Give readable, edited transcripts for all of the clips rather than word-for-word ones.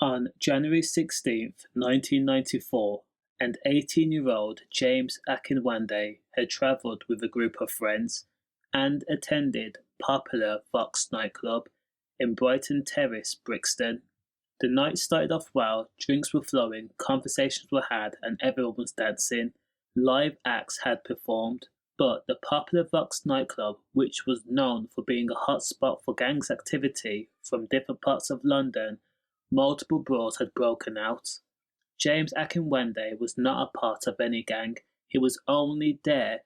On January 16th, 1994, an 18-year-old James Akinwande had travelled with a group of friends and attended popular Vox nightclub in Brighton Terrace, Brixton. The night started off well, drinks were flowing, conversations were had, and everyone was dancing. Live acts had performed, but the popular Vox nightclub, which was known for being a hot spot for gangs activity from different parts of London, multiple brawls had broken out. James Akinwande was not a part of any gang. He was only there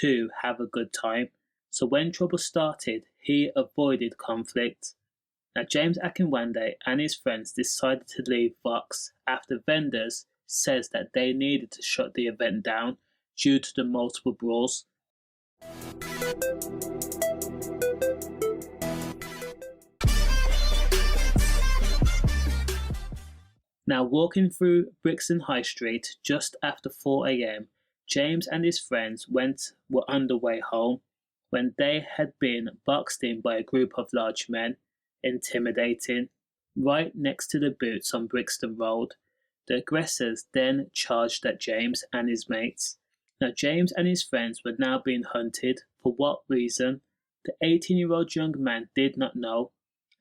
to have a good time. So when trouble started, he avoided conflict. Now James Akinwande and his friends decided to leave Vox after Venders says that they needed to shut the event down due to the multiple brawls. Now walking through Brixton High Street just after 4 a.m, James and his friends were on the way home when they had been boxed in by a group of large men, intimidating, right next to the boots on Brixton Road. The aggressors then charged at James and his mates. Now James and his friends were now being hunted. For what reason? The 18-year-old young man did not know,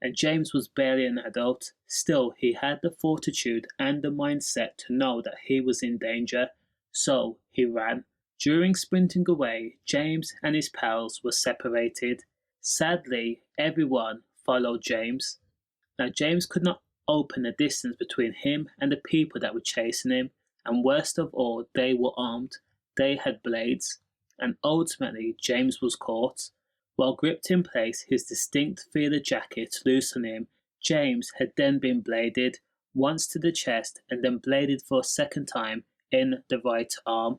and James was barely an adult. Still, he had the fortitude and the mindset to know that he was in danger, so he ran. During sprinting away, James and his pals were separated. Sadly, everyone followed James. Now James could not open the distance between him and the people that were chasing him, and worst of all, they were armed. They had blades, and ultimately James was caught. While gripped in place, his distinct feather jacket loose on him, James had then been bladed, once to the chest and then bladed for a second time in the right arm.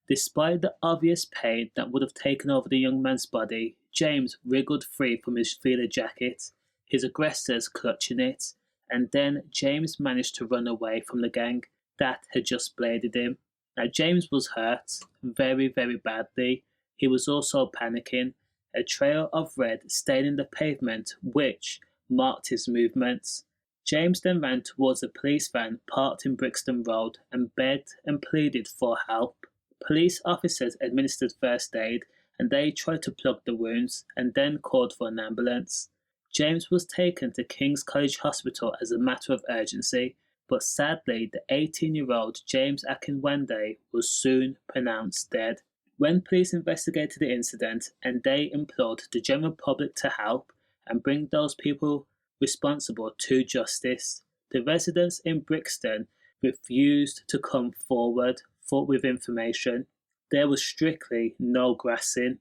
Despite the obvious pain that would have taken over the young man's body, James wriggled free from his feather jacket, his aggressors clutching it, and then James managed to run away from the gang that had just bladed him. Now James was hurt, very, very badly. He was also panicking. A trail of red staining the pavement which marked his movements. James then ran towards a police van parked in Brixton Road and begged and pleaded for help. Police officers administered first aid and they tried to plug the wounds and then called for an ambulance. James was taken to King's College Hospital as a matter of urgency, but sadly the 18-year-old James Akinwande was soon pronounced dead. When police investigated the incident and they implored the general public to help and bring those people responsible to justice, the residents in Brixton refused to come forward with information. There was strictly no grassing.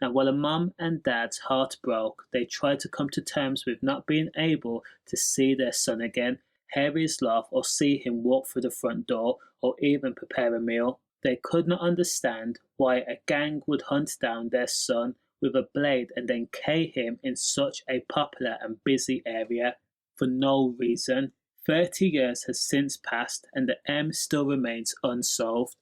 And while a mum and dad's heart broke, they tried to come to terms with not being able to see their son again, hear his laugh or see him walk through the front door or even prepare a meal. They could not understand why a gang would hunt down their son with a blade and then kill him in such a popular and busy area for no reason. 30 years has since passed and the M still remains unsolved.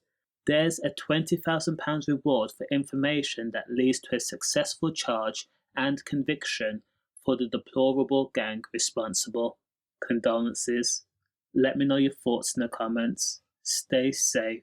There's a £20,000 reward for information that leads to a successful charge and conviction for the deplorable gang responsible. Condolences. Let me know your thoughts in the comments. Stay safe.